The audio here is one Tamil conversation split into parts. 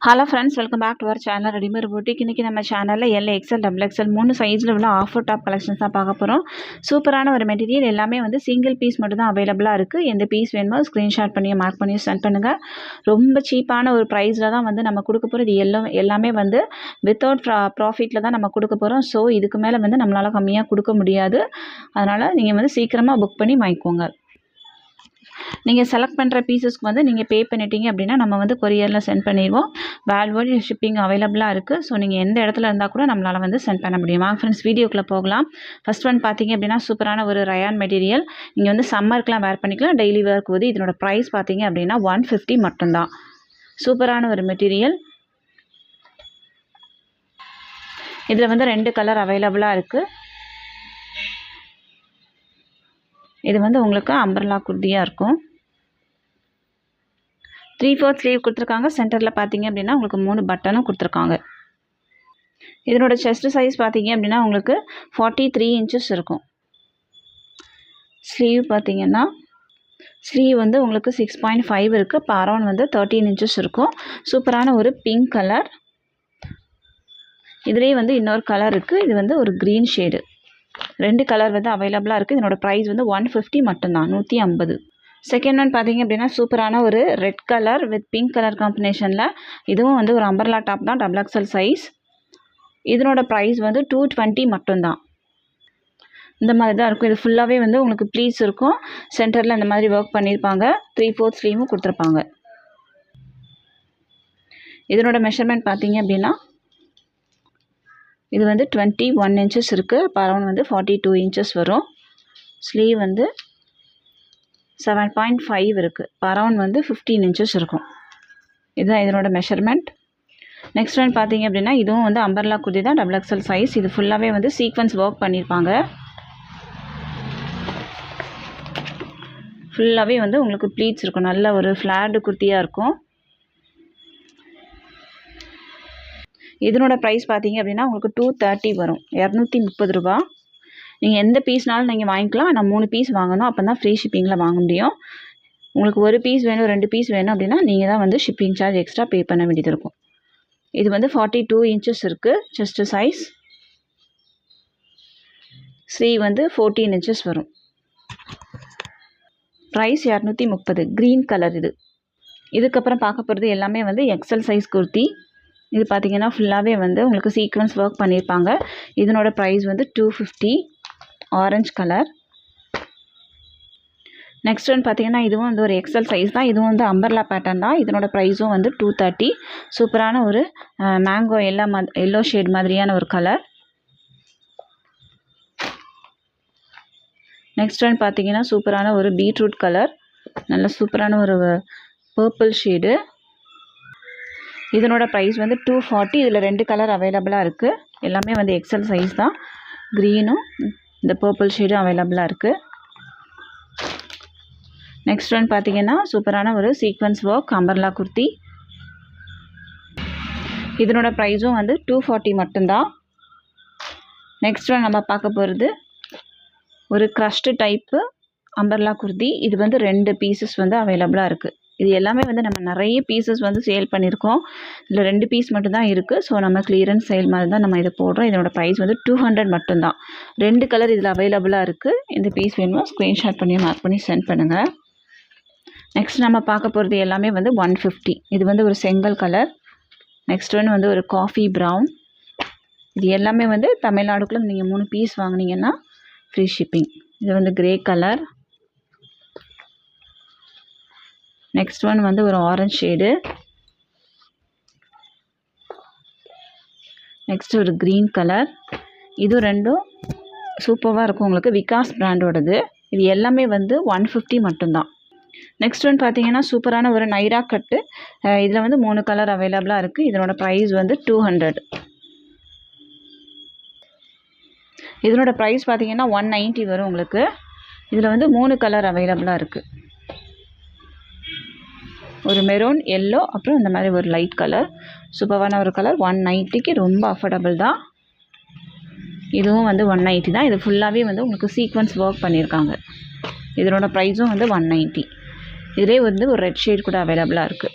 Hello friends, welcome back to our channel readymade boutique. இன்றைக்கி நம்ம சேனலில் எல் எக்ஸ்எல் டபுள் எக்ஸ்எல் 3 சைஸில் உள்ள ஆஃபர் டாப் கலெக்ஷன்ஸ் தான் பார்க்க போகிறோம். சூப்பரான ஒரு மெட்டீரியல், எல்லாமே வந்து சிங்கிள் பீஸ் மட்டும் தான் அவைலபிளாக இருக்குது. எந்த பீஸ் வேணுமோ ஸ்க்ரீன்ஷாட் பண்ணி மார்க் பண்ணி சென்ட் பண்ணுங்கள். ரொம்ப சீப்பான ஒரு ப்ரைஸில் தான் வந்து நம்ம கொடுக்க போகிறோம். இது எல்லாமே வந்து வித்தவுட் ப்ராஃபிட்டில் தான் நம்ம கொடுக்க போகிறோம். ஸோ இதுக்கு மேலே வந்து நம்மளால் கம்மியாக கொடுக்க முடியாது. அதனால் நீங்கள் வந்து சீக்கிரமாக புக் பண்ணி வாங்கிக்கோங்க. நீங்கள் செலக்ட் பண்ணுற பீசஸ்க்கு வந்து நீங்கள் பே பண்ணிட்டீங்க அப்படின்னா நம்ம வந்து கொரியரில் சென்ட் பண்ணிடுவோம். வேர்ல்டு ஷிப்பிங் அவைலபிளாக இருக்குது. ஸோ நீங்கள் எந்த இடத்துல இருந்தால் கூட நம்மளால் வந்து சென்ட் பண்ண முடியும். வாங்க ஃப்ரெண்ட்ஸ், வீடியோக்குள்ளே போகலாம். ஃபஸ்ட் ஒன் பார்த்தீங்க அப்படின்னா சூப்பரான ஒரு ரயான் மெட்டீரியல். நீங்கள் வந்து சம்மருக்குலாம் வேர் பண்ணிக்கலாம், டெய்லி வேர்க்கு வந்து இதனோட ப்ரைஸ் பார்த்தீங்க அப்படின்னா 150 மட்டும்தான். சூப்பரான ஒரு மெட்டீரியல். இதில் வந்து 2 கலர் அவைலபிளாக இருக்குது. இது வந்து உங்களுக்கு அம்பர்லா குர்தியாக இருக்கும். 3/4 ஸ்லீவ் கொடுத்துருக்காங்க. சென்டரில் பார்த்தீங்க அப்படின்னா உங்களுக்கு 3 பட்டனும் கொடுத்துருக்காங்க. இதனோட செஸ்ட் சைஸ் பார்த்தீங்க அப்படின்னா உங்களுக்கு 43 இன்ச்சஸ் இருக்கும். ஸ்லீவ் பார்த்தீங்கன்னா ஸ்லீவ் வந்து உங்களுக்கு 6.5 இருக்குது. அரௌண்ட் வந்து 13 இன்ச்சஸ் இருக்கும். சூப்பரான ஒரு பிங்க் கலர். இதுலேயே வந்து இன்னொரு கலர் இருக்குது. இது வந்து ஒரு க்ரீன் ஷேடு. 2 கலர் வந்து அவைலபிளாக இருக்குது. இதனோட ப்ரைஸ் வந்து 150 மட்டும்தான், 150. செகண்ட் ஒன் பார்த்தீங்க அப்படின்னா சூப்பரான ஒரு red colour with pink colour காம்பினேஷனில். இதுவும் வந்து ஒரு அம்பர்லா டாப் தான், டபுள் எக்ஸ்எல் சைஸ். இதனோட ப்ரைஸ் வந்து 220 மட்டும்தான். இந்த மாதிரி தான் இருக்கும். இது ஃபுல்லாகவே வந்து உங்களுக்கு ப்ளீட்ஸ் இருக்கும். சென்டரில் இந்த மாதிரி ஒர்க் பண்ணியிருப்பாங்க. 3/4 ஸ்லீவும் கொடுத்துருப்பாங்க. இதனோட மெஷர்மெண்ட் பார்த்தீங்க அப்படின்னா இது வந்து 21 இன்ச்சஸ் இருக்குது. அரௌண்ட் வந்து 42 இன்ச்சஸ் வரும். ஸ்லீவ் வந்து 7.5 இருக்குது. அரௌண்ட் வந்து 15 இன்ச்சஸ் இருக்கும். இதுதான் இதனோட மெஷர்மெண்ட். நெக்ஸ்ட் ஒன் பார்த்தீங்க அப்படின்னா இதுவும் வந்து அம்பர்லா குர்தி தான், டபுள் எக்ஸ்எல் சைஸ். இது ஃபுல்லாகவே வந்து சீக்வன்ஸ் ஒர்க் பண்ணியிருப்பாங்க. ஃபுல்லாகவே வந்து உங்களுக்கு ப்ளீட்ஸ் இருக்கும். நல்ல ஒரு ஃப்ளார்டு குர்த்தியாக இருக்கும். இதனோட ப்ரைஸ் பார்த்தீங்க அப்படின்னா உங்களுக்கு 230 வரும், 230 ரூபா. நீங்கள் எந்த பீஸ்னாலும் நீங்கள் வாங்கிக்கலாம். ஆனால் 3 பீஸ் வாங்கணும், அப்போ தான் ஃப்ரீ ஷிப்பிங்கில் வாங்க முடியும். உங்களுக்கு 1 பீஸ் வேணும், 2 பீஸ் வேணும் அப்படின்னா நீங்கள் தான் வந்து ஷிப்பிங் சார்ஜ் எக்ஸ்ட்ரா பே பண்ண வேண்டியது இருக்கும். இது வந்து 42 இன்ச்சஸ் இருக்குது செஸ்ட் சைஸ். ஸ்லீவ் வந்து 14 இன்ச்சஸ் வரும். ப்ரைஸ் 230. க்ரீன் கலர் இது. இதுக்கப்புறம் பார்க்க போகிறது எல்லாமே வந்து எக்ஸ்எல் சைஸ் குர்த்தி. இது பார்த்தீங்கன்னா ஃபுல்லாகவே வந்து உங்களுக்கு சீக்வன்ஸ் ஒர்க் பண்ணியிருப்பாங்க. இதனோட ப்ரைஸ் வந்து 250. Orange colour. நெக்ஸ்ட் ஒன் பார்த்தீங்கன்னா இதுவும் வந்து ஒரு எக்ஸ்எல் சைஸ் தான். இதுவும் வந்து அம்பர்லா பேட்டர்ன் தான். இதனோட ப்ரைஸும் வந்து 230. சூப்பரான ஒரு மேங்கோ எல்லோ ஷேட் மாதிரியான ஒரு கலர். நெக்ஸ்ட் ஒன் பார்த்தீங்கன்னா சூப்பரான ஒரு பீட்ரூட் கலர். நல்ல சூப்பரான ஒரு பர்பிள் ஷேடு. இதனோட ப்ரைஸ் வந்து 240. இதில் 2 கலர் அவைலபிளாக இருக்குது. எல்லாமே வந்து எக்ஸ்எல் சைஸ் தான். க்ரீனும் இந்த பர்பிள் ஷேடும் அவைலபிளாக இருக்குது. நெக்ஸ்ட் ஒன் பார்த்தீங்கன்னா சூப்பரான ஒரு சீக்வன்ஸ் ஒர்க் அம்பர்லா குர்த்தி. இதனோட ப்ரைஸும் வந்து 240 மட்டும்தான். நெக்ஸ்ட் ஒன் நம்ம பார்க்க போகிறது ஒரு க்ரஷ்டு டைப்பு அம்பர்லா குர்த்தி. இது வந்து 2 பீசஸ் வந்து அவைலபிளாக இருக்குது. இது எல்லாமே வந்து நம்ம நிறைய பீசஸ் வந்து சேல் பண்ணியிருக்கோம். இதில் 2 பீஸ் மட்டும்தான் இருக்குது. ஸோ நம்ம கிளியரன்ஸ் சேல் மாதிரி தான் நம்ம இதை போடுறோம். இதனோட ப்ரைஸ் வந்து 200 மட்டும்தான். 2 கலர் இதில் அவைலபிளாக இருக்குது. இந்த பீஸ் வேணுமோ ஸ்க்ரீன்ஷாட் பண்ணி மார்க் பண்ணி சென்ட் பண்ணுங்கள். நெக்ஸ்ட் நம்ம பார்க்க போகிறது எல்லாமே வந்து 150. இது வந்து ஒரு செங்கல் கலர். நெக்ஸ்ட் ஒன்று வந்து ஒரு காஃபி ப்ரவுன். இது எல்லாமே வந்து தமிழ்நாடுக்குள்ளே நீங்கள் 3 பீஸ் வாங்கினீங்கன்னா ஃப்ரீ ஷிப்பிங். இது வந்து கிரே கலர். நெக்ஸ்ட் ஒன் வந்து ஒரு ஆரஞ்ச் ஷேடு. நெக்ஸ்ட் ஒரு க்ரீன் கலர். இது ரெண்டும் சூப்பராக இருக்கும். உங்களுக்கு விகாஸ் பிராண்டோடது. இது எல்லாமே வந்து 150 மட்டும்தான். நெக்ஸ்ட் ஒன் பார்த்தீங்கன்னா சூப்பரான ஒரு நைரா கட்டு. இதில் வந்து 3 கலர் அவைலபிளாக இருக்குது. இதனோட ப்ரைஸ் வந்து 200. இதனோட ப்ரைஸ் பார்த்தீங்கன்னா 190 வரும் உங்களுக்கு. இதில் வந்து 3 கலர் அவைலபிளாக இருக்குது. ஒரு மெரூன், எல்லோ, அப்புறம் இந்த மாதிரி ஒரு லைட் கலர். சூப்பரான ஒரு கலர். 190க்கு ரொம்ப அஃபோர்டபுள் தான். இதுவும் வந்து 190 தான். இது ஃபுல்லாகவே வந்து உங்களுக்கு சீக்வன்ஸ் ஒர்க் பண்ணியிருக்காங்க. இதனோட ப்ரைஸும் வந்து 190. இதிலே வந்து ஒரு ரெட் ஷேட் கூட அவைலபிளாக இருக்குது.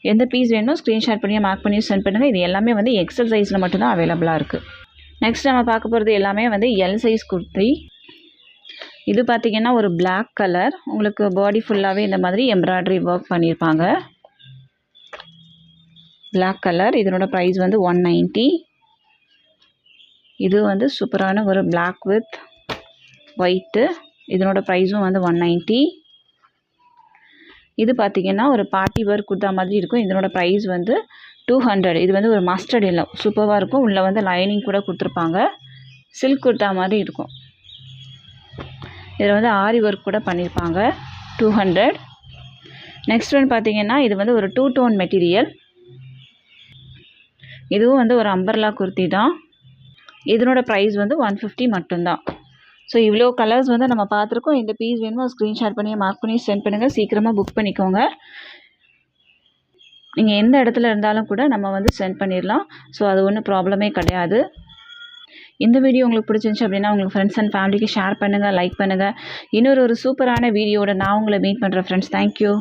எந்த பீஸ் வேணுமோ ஸ்க்ரீன்ஷாட் பண்ணி மார்க் பண்ணி சென்ட் பண்ணுங்கள். இது எல்லாமே வந்து எக்ஸல் சைஸில் மட்டும்தான் அவைலபிளாக இருக்குது. நெக்ஸ்ட் நம்ம பார்க்க போகிறது எல்லாமே வந்து எல் சைஸ் குர்த்தி. இது பார்த்திங்கன்னா ஒரு பிளாக் கலர், உங்களுக்கு பாடி ஃபுல்லாகவே இந்த மாதிரி எம்ப்ராய்டரி ஒர்க் பண்ணியிருப்பாங்க. பிளாக் கலர், இதனோட ப்ரைஸ் வந்து 190. இது வந்து சூப்பரான ஒரு பிளாக் வித் ஒயிட்டு, இதனோட ப்ரைஸும் வந்து 190. இது பார்த்திங்கன்னா ஒரு பார்ட்டி வேர் குர்தா மாதிரி இருக்கும். இதனோட ப்ரைஸ் வந்து 200. இது வந்து ஒரு மஸ்டர்ட் எல்லோ, சூப்பராக இருக்கும். உள்ளே வந்து லைனிங் கூட கொடுத்துருப்பாங்க. சில்க் குர்தா மாதிரி இருக்கும். இதில் வந்து ஆரி ஒர்க் கூட பண்ணியிருப்பாங்க. 200. நெக்ஸ்ட் ஒன் பார்த்திங்கன்னா இது வந்து ஒரு 2 டோன் மெட்டீரியல். இதுவும் வந்து ஒரு அம்பர்லா குர்த்தி தான். இதனோட ப்ரைஸ் வந்து 150 மட்டும்தான். ஸோ இவ்வளோ கலர்ஸ் வந்து நம்ம பார்த்துருக்கோம். இந்த பீஸ் வேணுமோ ஸ்க்ரீன்ஷாட் பண்ணி மார்க் பண்ணி சென்ட் பண்ணுங்கள். சீக்கிரமாக புக் பண்ணிக்கோங்க. நீங்கள் எந்த இடத்துல இருந்தாலும் கூட நம்ம வந்து சென்ட் பண்ணிடலாம். ஸோ அது ஒன்றும் ப்ராப்ளமே கிடையாது. இந்த வீடியோ உங்களுக்கு பிடிச்சிருந்துச்சு அப்படின்னா உங்களுக்கு ஃப்ரெண்ட்ஸ் அண்ட் ஃபேமிலிக்கு ஷேர் பண்ணுங்கள், லைக் பண்ணுங்கள். இன்னொரு சூப்பரான வீடியோட நான் உங்களை மீட் பண்ணுறேன் ஃப்ரெண்ட்ஸ். தேங்க்யூ.